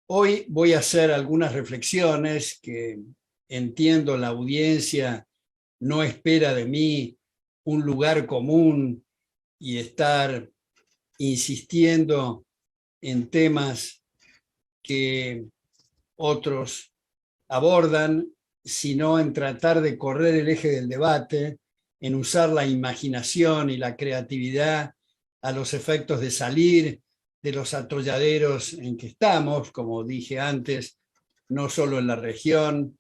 Hoy voy a hacer algunas reflexiones que entiendo la audiencia no espera de mí un lugar común y estar insistiendo en temas que otros abordan, sino en tratar de correr el eje del debate, en usar la imaginación y la creatividad a los efectos de salir de los atolladeros en que estamos, como dije antes, no solo en la región,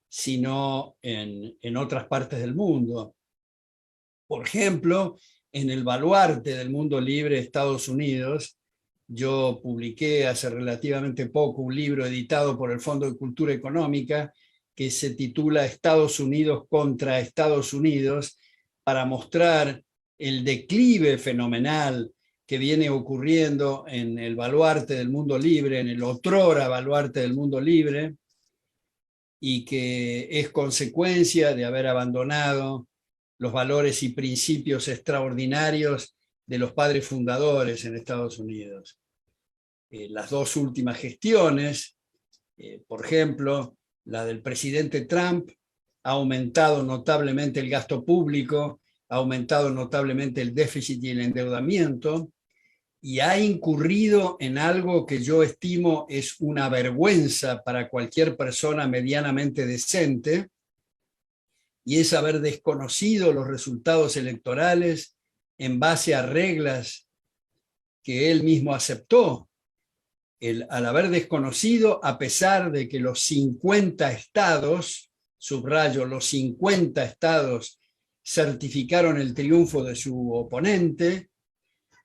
sino en otras partes del mundo. Por ejemplo, en el baluarte del mundo libre, Estados Unidos, yo publiqué hace relativamente poco un libro editado por el Fondo de Cultura Económica que se titula Estados Unidos contra Estados Unidos, para mostrar el declive fenomenal que viene ocurriendo en el baluarte del mundo libre, en el otrora baluarte del mundo libre, y que es consecuencia de haber abandonado los valores y principios extraordinarios de los padres fundadores en Estados Unidos. Las dos últimas gestiones, por ejemplo, la del presidente Trump, ha aumentado notablemente el gasto público, ha aumentado notablemente el déficit y el endeudamiento, y ha incurrido en algo que yo estimo es una vergüenza para cualquier persona medianamente decente, y es haber desconocido los resultados electorales en base a reglas que él mismo aceptó. Al haber desconocido, a pesar de que los 50 estados, subrayo, los 50 estados certificaron el triunfo de su oponente,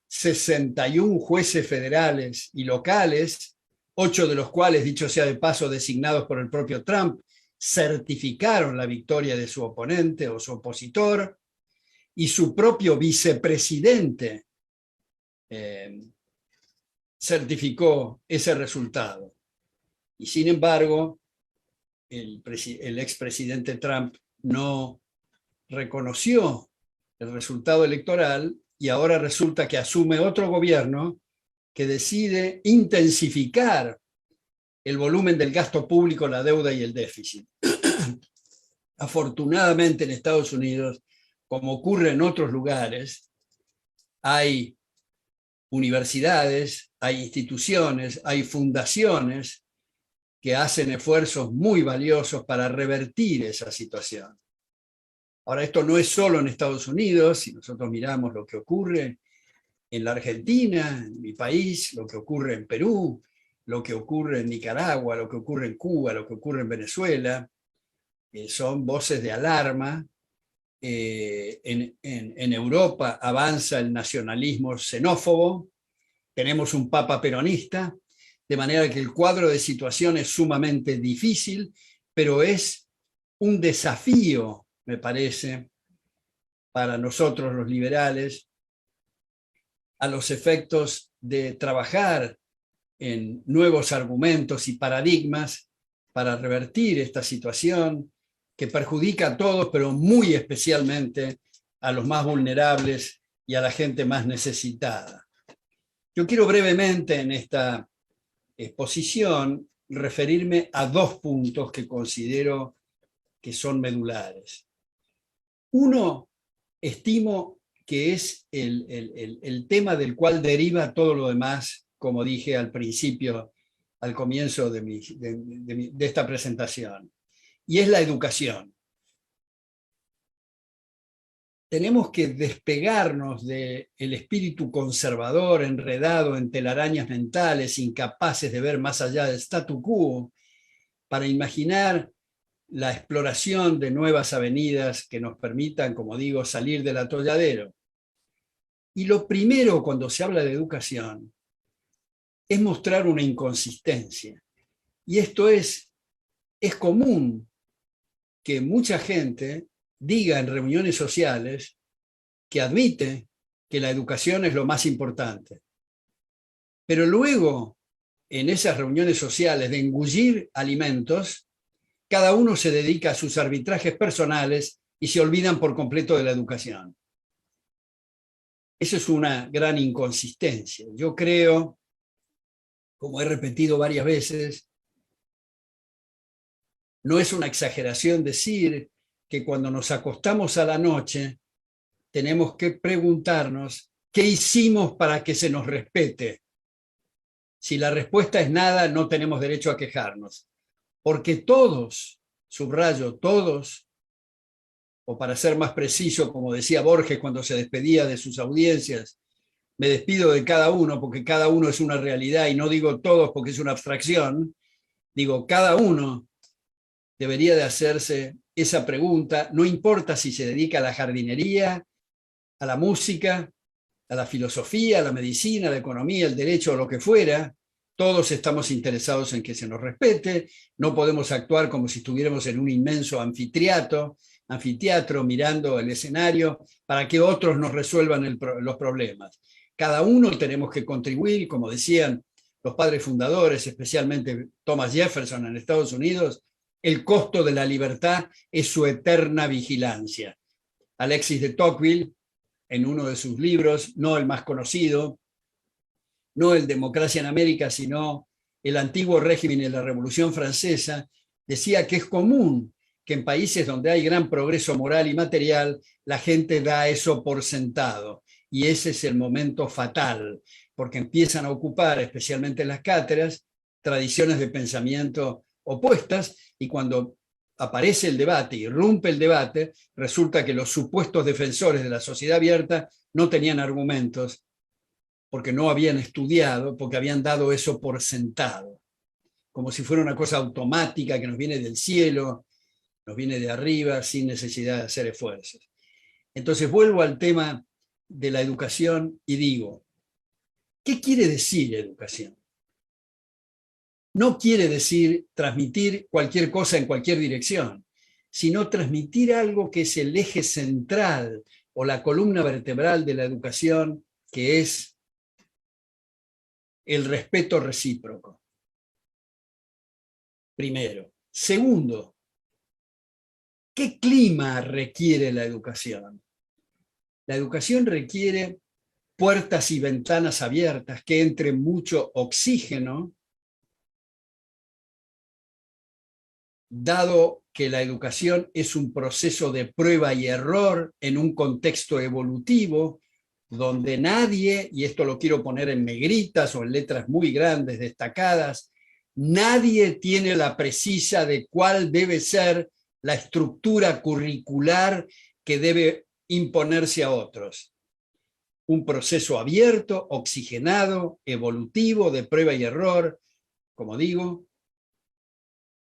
61 jueces federales y locales, 8 de los cuales, dicho sea de paso, designados por el propio Trump, certificaron la victoria de su oponente o su opositor, y su propio vicepresidente certificó ese resultado. Y sin embargo, el expresidente Trump no reconoció el resultado electoral, y ahora resulta que asume otro gobierno que decide intensificar el volumen del gasto público, la deuda y el déficit. Afortunadamente en Estados Unidos, como ocurre en otros lugares, hay universidades, hay instituciones, hay fundaciones que hacen esfuerzos muy valiosos para revertir esa situación. Ahora, esto no es solo en Estados Unidos. Si nosotros miramos lo que ocurre en la Argentina, en mi país, lo que ocurre en Perú, lo que ocurre en Nicaragua, lo que ocurre en Cuba, lo que ocurre en Venezuela, son voces de alarma. En Europa avanza el nacionalismo xenófobo, tenemos un papa peronista, de manera que el cuadro de situación es sumamente difícil, pero es un desafío, me parece, para nosotros los liberales, a los efectos de trabajar en nuevos argumentos y paradigmas para revertir esta situación que perjudica a todos, pero muy especialmente a los más vulnerables y a la gente más necesitada. Yo quiero brevemente en esta exposición referirme a dos puntos que considero que son medulares. Uno, estimo que es el tema del cual deriva todo lo demás, como dije al principio, al comienzo de esta presentación, y es la educación. Tenemos que despegarnos del espíritu conservador, enredado en telarañas mentales, incapaces de ver más allá del statu quo, para imaginar la exploración de nuevas avenidas que nos permitan, como digo, salir del atolladero. Y lo primero cuando se habla de educación es mostrar una inconsistencia. Y esto es común que mucha gente diga en reuniones sociales que admite que la educación es lo más importante. Pero luego, en esas reuniones sociales de engullir alimentos, cada uno se dedica a sus arbitrajes personales y se olvidan por completo de la educación. Eso es una gran inconsistencia. Yo creo como he repetido varias veces, no es una exageración decir que cuando nos acostamos a la noche tenemos que preguntarnos qué hicimos para que se nos respete. Si la respuesta es nada, no tenemos derecho a quejarnos, porque todos, subrayo, todos, o para ser más preciso, como decía Borges cuando se despedía de sus audiencias, me despido de cada uno porque cada uno es una realidad, y no digo todos porque es una abstracción, digo cada uno debería de hacerse esa pregunta, no importa si se dedica a la jardinería, a la música, a la filosofía, a la medicina, a la economía, el derecho, o lo que fuera. Todos estamos interesados en que se nos respete, no podemos actuar como si estuviéramos en un inmenso anfiteatro mirando el escenario para que otros nos resuelvan los problemas. Cada uno tenemos que contribuir, como decían los padres fundadores, especialmente Thomas Jefferson en Estados Unidos, el costo de la libertad es su eterna vigilancia. Alexis de Tocqueville, en uno de sus libros, no el más conocido, no el Democracia en América, sino el antiguo régimen de la Revolución Francesa, decía que es común que en países donde hay gran progreso moral y material, la gente da eso por sentado. Y ese es el momento fatal, porque empiezan a ocupar, especialmente en las cátedras, tradiciones de pensamiento opuestas, y cuando aparece el debate, irrumpe el debate, resulta que los supuestos defensores de la sociedad abierta no tenían argumentos, porque no habían estudiado, porque habían dado eso por sentado, como si fuera una cosa automática que nos viene del cielo, nos viene de arriba, sin necesidad de hacer esfuerzos. Entonces vuelvo al tema de la educación y digo, ¿qué quiere decir educación? No quiere decir transmitir cualquier cosa en cualquier dirección, sino transmitir algo que es el eje central o la columna vertebral de la educación, que es el respeto recíproco. Primero. Segundo, ¿qué clima requiere la educación? La educación requiere puertas y ventanas abiertas, que entre mucho oxígeno, dado que la educación es un proceso de prueba y error en un contexto evolutivo, donde nadie, y esto lo quiero poner en negritas o en letras muy grandes, destacadas, nadie tiene la precisa de cuál debe ser la estructura curricular que debe imponerse a otros. Un proceso abierto, oxigenado, evolutivo, de prueba y error, como digo,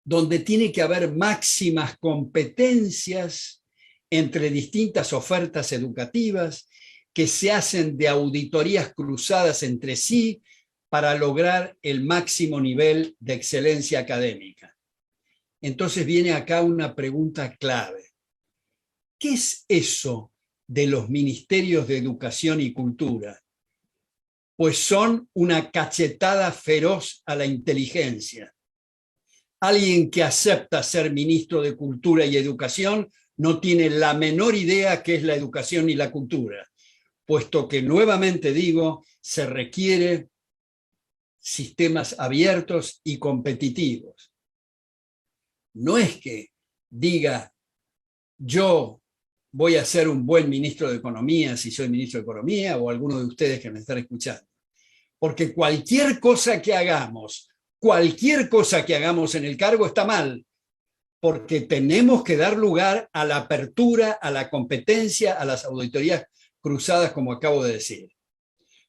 donde tiene que haber máximas competencias entre distintas ofertas educativas que se hacen de auditorías cruzadas entre sí para lograr el máximo nivel de excelencia académica. Entonces viene acá una pregunta clave. ¿Qué es eso de los ministerios de Educación y Cultura? Pues son una cachetada feroz a la inteligencia. Alguien que acepta ser ministro de Cultura y Educación no tiene la menor idea qué es la educación y la cultura, puesto que, nuevamente digo, se requiere sistemas abiertos y competitivos. No es que diga, yo voy a ser un buen ministro de Economía si soy ministro de Economía, o alguno de ustedes que me están escuchando. Porque cualquier cosa que hagamos en el cargo está mal, porque tenemos que dar lugar a la apertura, a la competencia, a las auditorías cruzadas, como acabo de decir.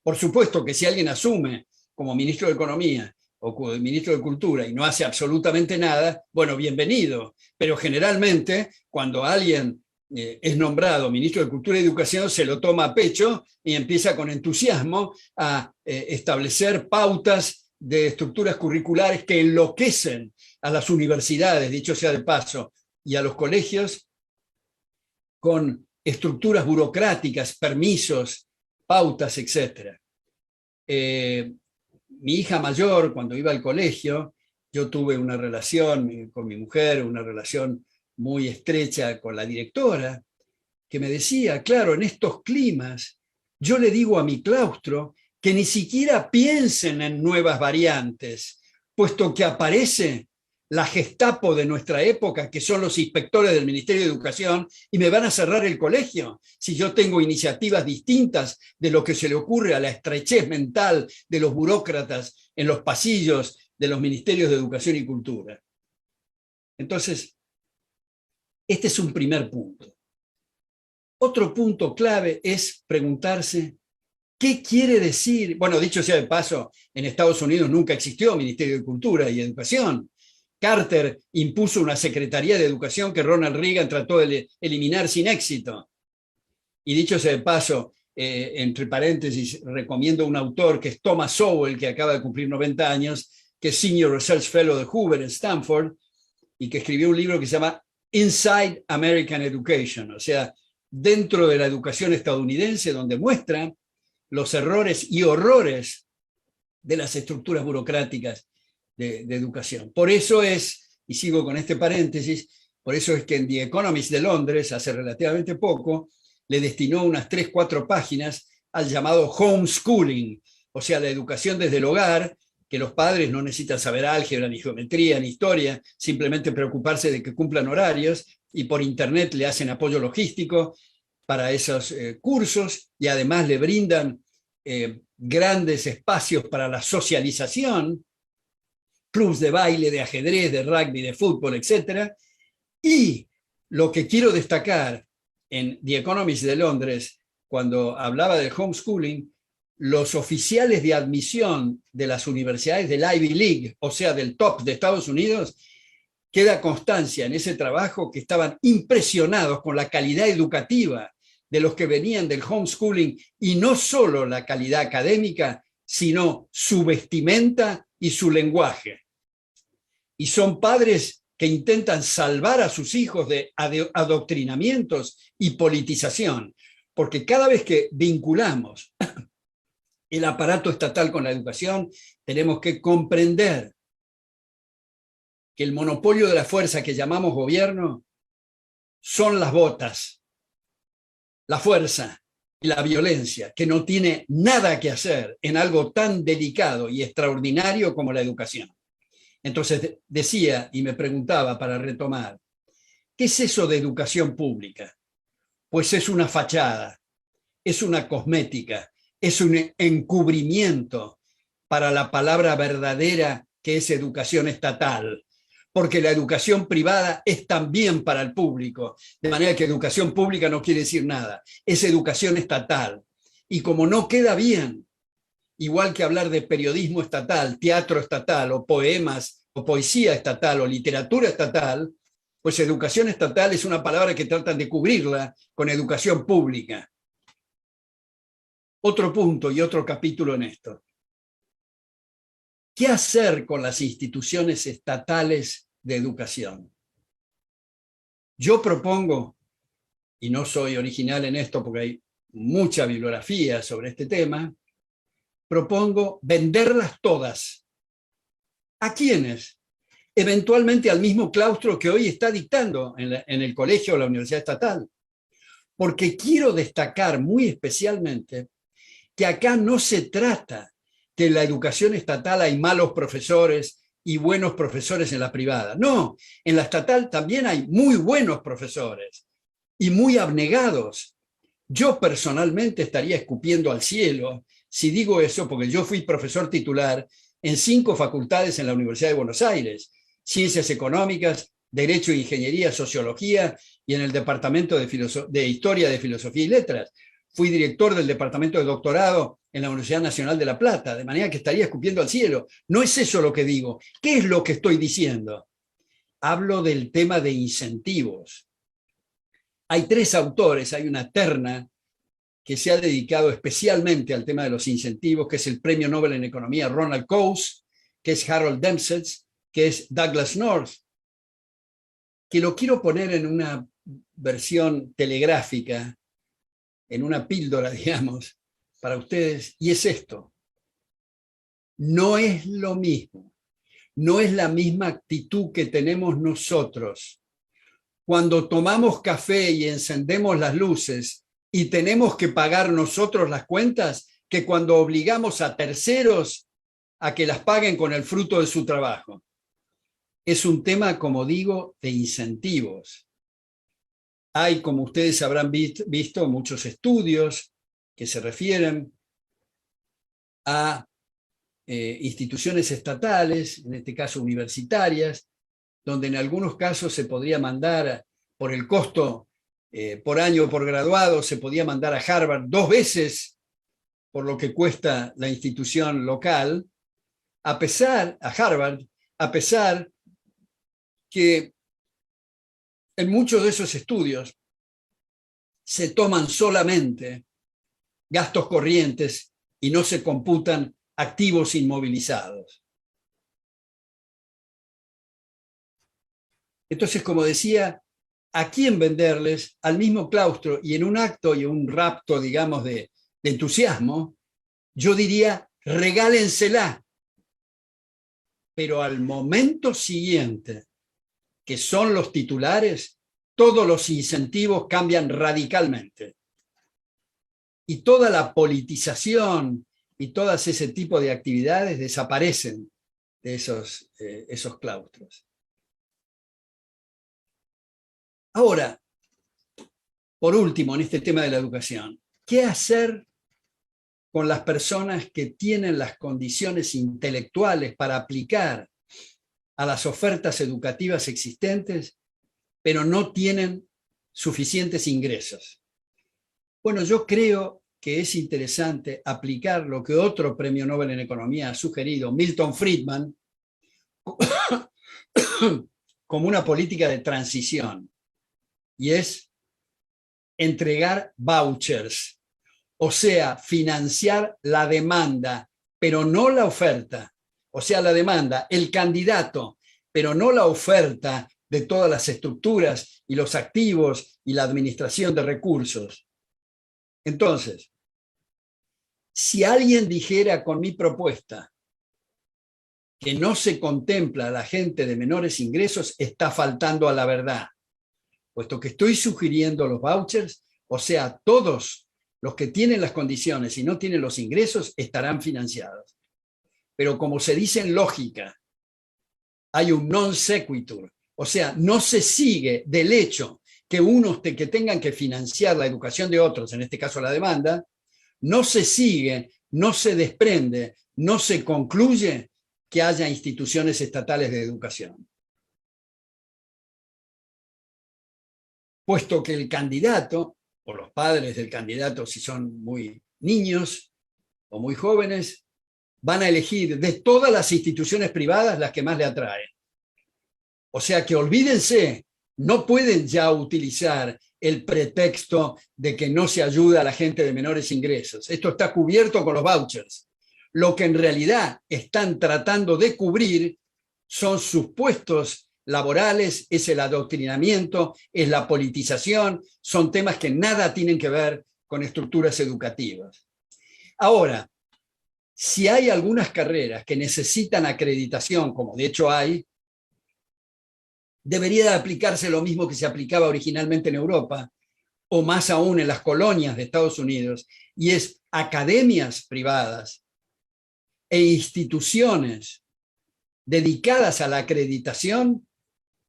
Por supuesto que si alguien asume como ministro de Economía o como ministro de Cultura y no hace absolutamente nada, bueno, bienvenido, pero generalmente cuando alguien es nombrado ministro de Cultura y Educación, se lo toma a pecho y empieza con entusiasmo a establecer pautas de estructuras curriculares que enloquecen a las universidades, dicho sea de paso, y a los colegios, con estructuras burocráticas, permisos, pautas, etc. Mi hija mayor, cuando iba al colegio, yo tuve una relación con mi mujer, una relación muy estrecha con la directora, que me decía, claro, en estos climas, yo le digo a mi claustro que ni siquiera piensen en nuevas variantes, puesto que aparece la Gestapo de nuestra época, que son los inspectores del Ministerio de Educación, y me van a cerrar el colegio si yo tengo iniciativas distintas de lo que se le ocurre a la estrechez mental de los burócratas en los pasillos de los ministerios de Educación y Cultura. Entonces, este es un primer punto. Otro punto clave es preguntarse ¿qué quiere decir? Bueno, dicho sea de paso, en Estados Unidos nunca existió Ministerio de Cultura y Educación. Carter impuso una Secretaría de Educación que Ronald Reagan trató de eliminar sin éxito. Y dicho sea de paso, entre paréntesis, recomiendo un autor que es Thomas Sowell, que acaba de cumplir 90 años, que es Senior Research Fellow de Hoover en Stanford, y que escribió un libro que se llama Inside American Education, o sea, dentro de la educación estadounidense, donde muestra los errores y horrores de las estructuras burocráticas de educación. Por eso es, y sigo con este paréntesis, por eso es que en The Economist de Londres, hace relativamente poco, le destinó unas 3-4 páginas al llamado homeschooling, o sea, la educación desde el hogar, que los padres no necesitan saber álgebra, ni geometría, ni historia, simplemente preocuparse de que cumplan horarios, y por internet le hacen apoyo logístico para esos cursos, y además le brindan grandes espacios para la socialización, clubs de baile, de ajedrez, de rugby, de fútbol, etc. Y lo que quiero destacar en The Economist de Londres, cuando hablaba del homeschooling, los oficiales de admisión de las universidades del Ivy League, o sea, del top de Estados Unidos, queda constancia en ese trabajo que estaban impresionados con la calidad educativa de los que venían del homeschooling, y no solo la calidad académica, sino su vestimenta y su lenguaje. Y son padres que intentan salvar a sus hijos de adoctrinamientos y politización, porque cada vez que vinculamos el aparato estatal con la educación, tenemos que comprender que el monopolio de la fuerza que llamamos gobierno son las botas, la fuerza y la violencia, que no tiene nada que hacer en algo tan delicado y extraordinario como la educación. Entonces decía y me preguntaba, para retomar, ¿qué es eso de educación pública? Pues es una fachada, es una cosmética, es un encubrimiento para la palabra verdadera que es educación estatal, porque la educación privada es también para el público, de manera que educación pública no quiere decir nada, es educación estatal. Y como no queda bien, igual que hablar de periodismo estatal, teatro estatal, o poemas, o poesía estatal, o literatura estatal, pues educación estatal es una palabra que tratan de cubrirla con educación pública. Otro punto y otro capítulo en esto. ¿Qué hacer con las instituciones estatales de educación? Yo propongo, y no soy original en esto porque hay mucha bibliografía sobre este tema, propongo venderlas todas. ¿A quiénes? Eventualmente al mismo claustro que hoy está dictando en el colegio o la universidad estatal. Porque quiero destacar muy especialmente que acá no se trata que en la educación estatal hay malos profesores y buenos profesores en la privada. No, en la estatal también hay muy buenos profesores y muy abnegados. Yo personalmente estaría escupiendo al cielo si digo eso, porque yo fui profesor titular en 5 facultades en la Universidad de Buenos Aires, Ciencias Económicas, Derecho, Ingeniería, Sociología, y en el Departamento de Historia, de Filosofía y Letras. Fui director del Departamento de Doctorado en la Universidad Nacional de La Plata, de manera que estaría escupiendo al cielo. No es eso lo que digo. ¿Qué es lo que estoy diciendo? Hablo del tema de incentivos. Hay 3 autores, hay una terna que se ha dedicado especialmente al tema de los incentivos, que es el Premio Nobel en Economía Ronald Coase, que es Harold Dempsey, que es Douglas North, que lo quiero poner en una versión telegráfica, en una píldora, digamos, para ustedes, y es esto. No es lo mismo, no es la misma actitud que tenemos nosotros cuando tomamos café y encendemos las luces y tenemos que pagar nosotros las cuentas, que cuando obligamos a terceros a que las paguen con el fruto de su trabajo. Es un tema, como digo, de incentivos. Hay, como ustedes habrán visto, muchos estudios que se refieren a instituciones estatales, en este caso universitarias, donde en algunos casos se podría mandar por el costo por año por graduado, se podía mandar a Harvard 2 veces por lo que cuesta la institución local, a Harvard, a pesar que en muchos de esos estudios se toman solamente gastos corrientes y no se computan activos inmovilizados. Entonces, como decía, ¿a quién venderles? Al mismo claustro, y en un acto y un rapto, digamos, de entusiasmo, yo diría, regálensela. Pero al momento siguiente, que son los titulares, todos los incentivos cambian radicalmente. Y toda la politización y todo ese tipo de actividades desaparecen de esos claustros. Ahora, por último, en este tema de la educación, ¿qué hacer con las personas que tienen las condiciones intelectuales para aplicar a las ofertas educativas existentes, pero no tienen suficientes ingresos? Bueno, yo creo que es interesante aplicar lo que otro premio Nobel en Economía ha sugerido, Milton Friedman, como una política de transición, y es entregar vouchers, o sea, financiar la demanda, pero no la oferta. O sea, la demanda, el candidato, pero no la oferta de todas las estructuras y los activos y la administración de recursos. Entonces, si alguien dijera con mi propuesta que no se contempla a la gente de menores ingresos, está faltando a la verdad, puesto que estoy sugiriendo los vouchers, o sea, todos los que tienen las condiciones y no tienen los ingresos estarán financiados. Pero como se dice en lógica, hay un non sequitur, o sea, no se sigue del hecho que unos que tengan que financiar la educación de otros, en este caso la demanda, no se sigue, no se desprende, no se concluye que haya instituciones estatales de educación. Puesto que el candidato, o los padres del candidato, si son muy niños o muy jóvenes, van a elegir de todas las instituciones privadas las que más le atraen. O sea que olvídense, no pueden ya utilizar el pretexto de que no se ayuda a la gente de menores ingresos. Esto está cubierto con los vouchers. Lo que en realidad están tratando de cubrir son sus puestos laborales, es el adoctrinamiento, es la politización, son temas que nada tienen que ver con estructuras educativas. Ahora, si hay algunas carreras que necesitan acreditación, como de hecho hay, debería aplicarse lo mismo que se aplicaba originalmente en Europa, o más aún en las colonias de Estados Unidos, y es academias privadas e instituciones dedicadas a la acreditación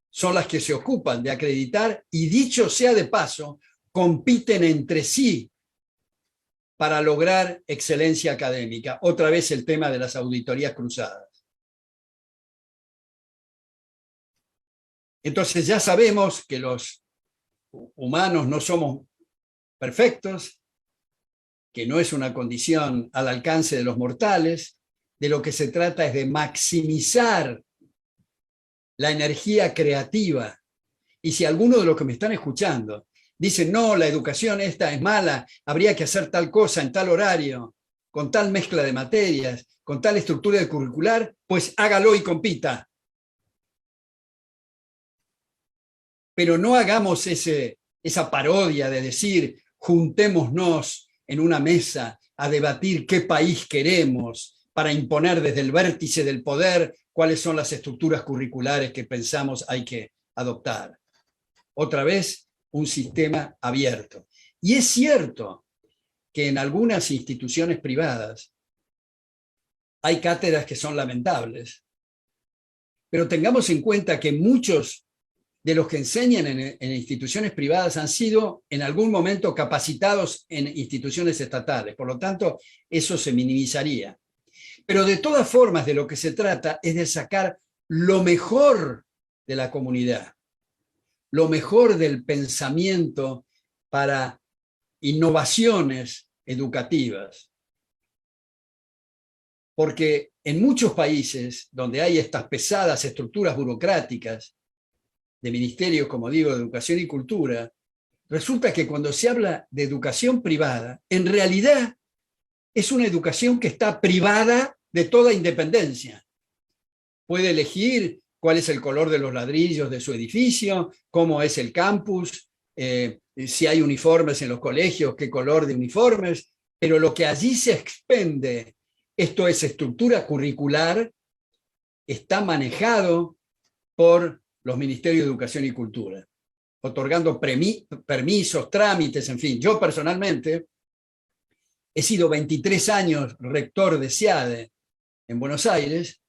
son las que se ocupan de acreditar y, dicho sea de paso, compiten entre sí para lograr excelencia académica. Otra vez el tema de las auditorías cruzadas. Entonces ya sabemos que los humanos no somos perfectos, que no es una condición al alcance de los mortales. De lo que se trata es de maximizar la energía creativa. Y si alguno de los que me están escuchando dice, no, la educación esta es mala, habría que hacer tal cosa en tal horario, con tal mezcla de materias, con tal estructura curricular, pues hágalo y compita. Pero no hagamos esa parodia de decir, juntémonos en una mesa a debatir qué país queremos para imponer desde el vértice del poder cuáles son las estructuras curriculares que pensamos hay que adoptar. Otra vez, un sistema abierto. Y es cierto que en algunas instituciones privadas hay cátedras que son lamentables, pero tengamos en cuenta que muchos de los que enseñan en instituciones privadas han sido en algún momento capacitados en instituciones estatales, por lo tanto, eso se minimizaría. Pero de todas formas, de lo que se trata es de sacar lo mejor de la comunidad, lo mejor del pensamiento para innovaciones educativas. Porque en muchos países donde hay estas pesadas estructuras burocráticas de ministerios, como digo, de educación y cultura, resulta que cuando se habla de educación privada, en realidad es una educación que está privada de toda independencia. Puede elegir cuál es el color de los ladrillos de su edificio, cómo es el campus, si hay uniformes en los colegios, qué color de uniformes, pero lo que allí se expende, esto es estructura curricular, está manejado por los Ministerios de Educación y Cultura, otorgando permisos, trámites, en fin. Yo personalmente he sido 23 años rector de SIADE en Buenos Aires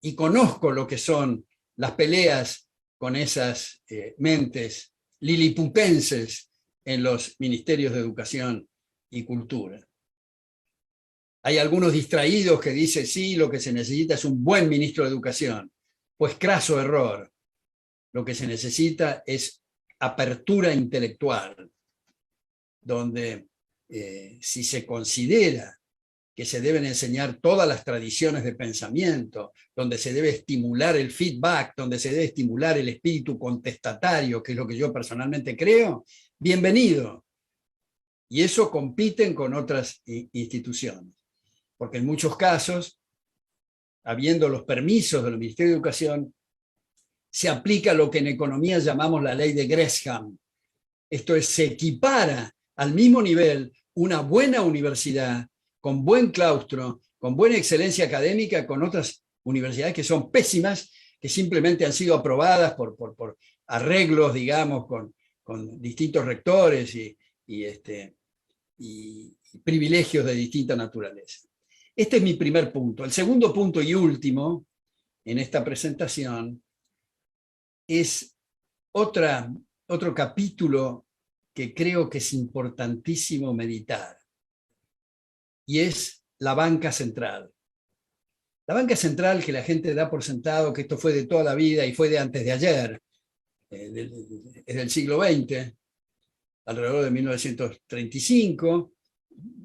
y conozco lo que son las peleas con esas mentes liliputenses en los Ministerios de Educación y Cultura. Hay algunos distraídos que dicen, sí, lo que se necesita es un buen ministro de Educación. Pues craso error. Lo que se necesita es apertura intelectual, donde si se considera que se deben enseñar todas las tradiciones de pensamiento, donde se debe estimular el feedback, donde se debe estimular el espíritu contestatario, que es lo que yo personalmente creo, bienvenido. Y eso compiten con otras instituciones, porque en muchos casos, habiendo los permisos del Ministerio de Educación, se aplica lo que en economía llamamos la ley de Gresham. Esto es, se equipara al mismo nivel una buena universidad, con buen claustro, con buena excelencia académica, con otras universidades que son pésimas, que simplemente han sido aprobadas por arreglos, digamos, con distintos rectores y privilegios de distinta naturaleza. Este es mi primer punto. El segundo punto y último en esta presentación es otro capítulo que creo que es importantísimo meditar, y es la banca central. La banca central, que la gente da por sentado que esto fue de toda la vida y fue de antes de ayer, es del siglo XX, alrededor de 1935.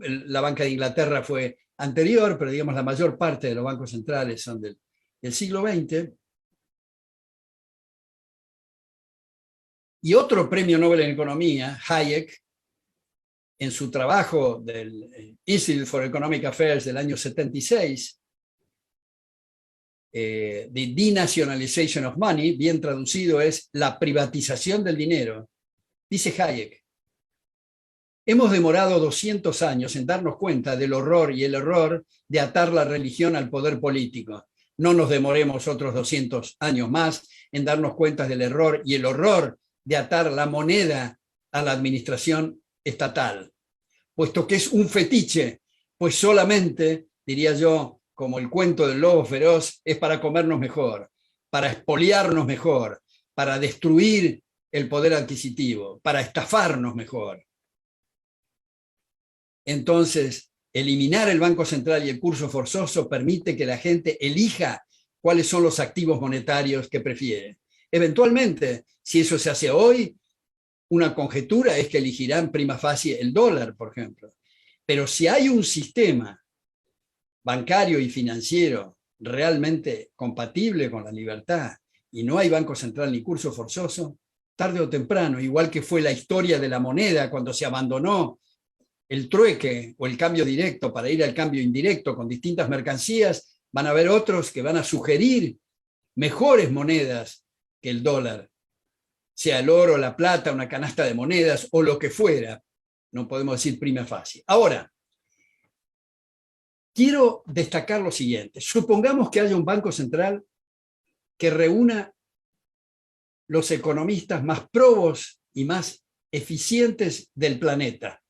La Banca de Inglaterra fue anterior, pero digamos la mayor parte de los bancos centrales son del siglo XX. Y otro premio Nobel en Economía, Hayek, en su trabajo del Institute for Economic Affairs del año 76, The Denationalization of Money, bien traducido es la privatización del dinero, dice Hayek: hemos demorado 200 años en darnos cuenta del horror y el error de atar la religión al poder político. No nos demoremos otros 200 años más en darnos cuenta del error y el horror de atar la moneda a la administración estatal, puesto que es un fetiche, pues solamente, diría yo, como el cuento del lobo feroz, es para comernos mejor, para expoliarnos mejor, para destruir el poder adquisitivo, para estafarnos mejor. Entonces, eliminar el Banco Central y el curso forzoso permite que la gente elija cuáles son los activos monetarios que prefiere. Eventualmente, si eso se hace hoy, una conjetura es que elegirán prima facie el dólar, por ejemplo. Pero si hay un sistema bancario y financiero realmente compatible con la libertad y no hay Banco Central ni curso forzoso, tarde o temprano, igual que fue la historia de la moneda cuando se abandonó el trueque o el cambio directo para ir al cambio indirecto con distintas mercancías, van a haber otros que van a sugerir mejores monedas que el dólar, sea el oro, la plata, una canasta de monedas o lo que fuera. No podemos decir prima facie. Ahora, quiero destacar lo siguiente. Supongamos que haya un banco central que reúna los economistas más probos y más eficientes del planeta.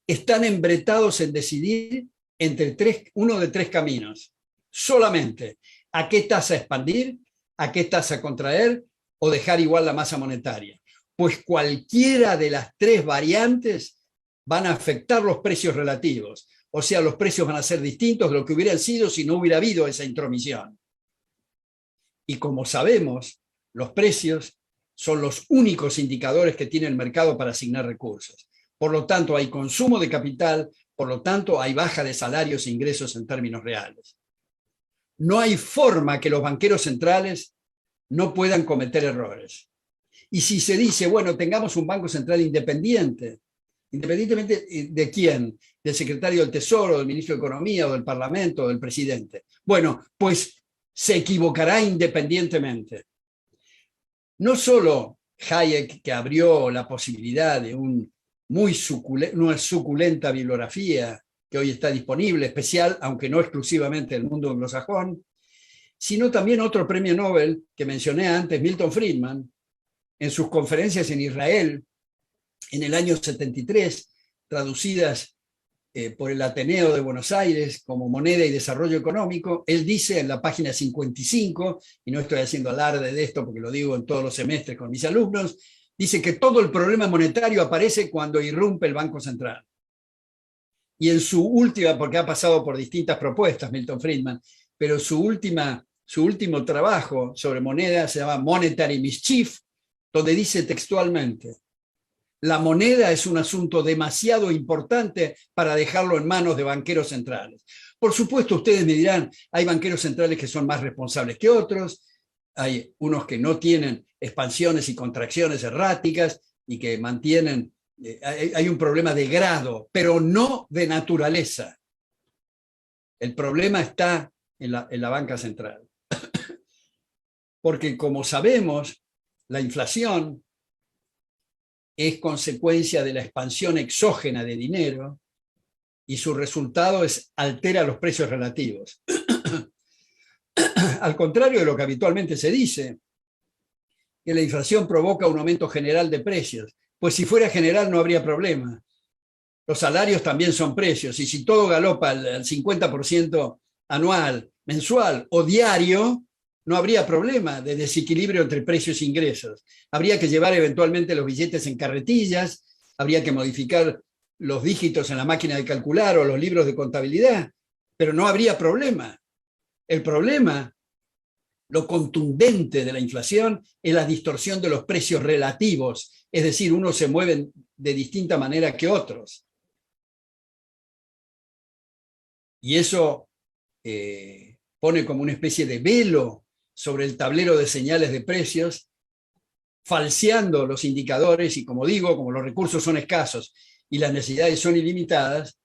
están embretados en decidir entre uno de tres caminos. Solamente a qué tasa expandir, a qué tasa contraer o dejar igual la masa monetaria. Pues cualquiera de las tres variantes van a afectar los precios relativos. O sea, los precios van a ser distintos de lo que hubieran sido si no hubiera habido esa intromisión. Y como sabemos, los precios son los únicos indicadores que tiene el mercado para asignar recursos. Por lo tanto, hay consumo de capital, por lo tanto, hay baja de salarios e ingresos en términos reales. No hay forma que los banqueros centrales no puedan cometer errores. Y si se dice, bueno, tengamos un banco central independiente, independientemente de quién, del secretario del Tesoro, del ministro de Economía, o del Parlamento, o del presidente, bueno, pues se equivocará independientemente. No solo Hayek, que abrió la posibilidad de una suculenta bibliografía que hoy está disponible, especial, aunque no exclusivamente del mundo anglosajón, sino también otro premio Nobel que mencioné antes, Milton Friedman, en sus conferencias en Israel en el año 73, traducidas por el Ateneo de Buenos Aires como Moneda y Desarrollo Económico. Él dice en la página 55, y no estoy haciendo alarde de esto porque lo digo en todos los semestres con mis alumnos, dice que todo el problema monetario aparece cuando irrumpe el Banco Central. Y en su última, porque ha pasado por distintas propuestas Milton Friedman, pero su último trabajo sobre moneda se llama Monetary Mischief, donde dice textualmente: la moneda es un asunto demasiado importante para dejarlo en manos de banqueros centrales. Por supuesto, ustedes me dirán, hay banqueros centrales que son más responsables que otros, hay unos que no tienen expansiones y contracciones erráticas y que mantienen, hay un problema de grado, pero no de naturaleza. El problema está en la banca central. Porque como sabemos, la inflación es consecuencia de la expansión exógena de dinero y su resultado altera los precios relativos. Al contrario de lo que habitualmente se dice, que la inflación provoca un aumento general de precios, pues si fuera general no habría problema. Los salarios también son precios, y si todo galopa al 50% anual, mensual o diario, no habría problema de desequilibrio entre precios e ingresos. Habría que llevar eventualmente los billetes en carretillas, habría que modificar los dígitos en la máquina de calcular o los libros de contabilidad, pero no habría problema. El problema, lo contundente de la inflación, es la distorsión de los precios relativos, es decir, unos se mueven de distinta manera que otros. Y eso pone como una especie de velo sobre el tablero de señales de precios, falseando los indicadores, y como digo, como los recursos son escasos y las necesidades son ilimitadas,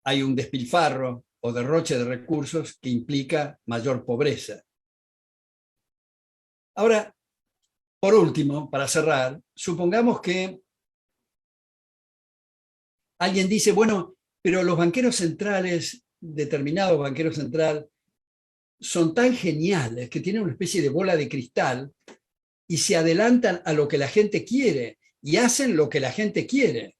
hay un despilfarro o derroche de recursos que implica mayor pobreza. Ahora, por último, para cerrar, supongamos que alguien dice, bueno, pero los banqueros centrales, determinados banqueros centrales, son tan geniales que tienen una especie de bola de cristal y se adelantan a lo que la gente quiere y hacen lo que la gente quiere.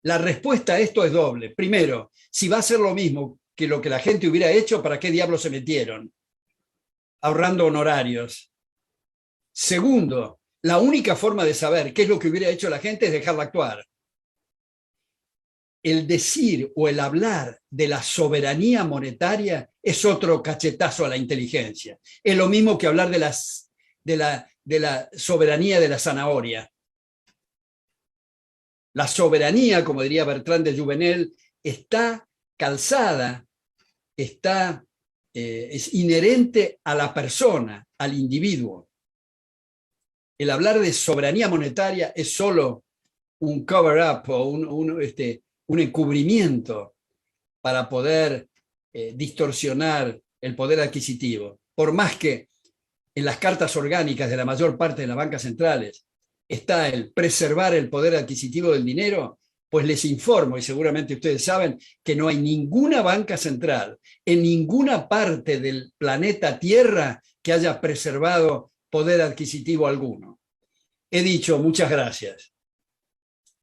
La respuesta a esto es doble. Primero, si va a ser lo mismo que lo que la gente hubiera hecho, ¿para qué diablos se metieron? Ahorrando honorarios. Segundo, la única forma de saber qué es lo que hubiera hecho la gente es dejarla actuar. El decir o el hablar de la soberanía monetaria es otro cachetazo a la inteligencia. Es lo mismo que hablar de la soberanía de la zanahoria. La soberanía, como diría Bertrand de Jouvenel, está calzada, es inherente a la persona, al individuo. El hablar de soberanía monetaria es solo un cover-up o un encubrimiento para poder distorsionar el poder adquisitivo. Por más que en las cartas orgánicas de la mayor parte de las bancas centrales está el preservar el poder adquisitivo del dinero, pues les informo, y seguramente ustedes saben, que no hay ninguna banca central en ninguna parte del planeta Tierra que haya preservado poder adquisitivo alguno. he dicho muchas gracias.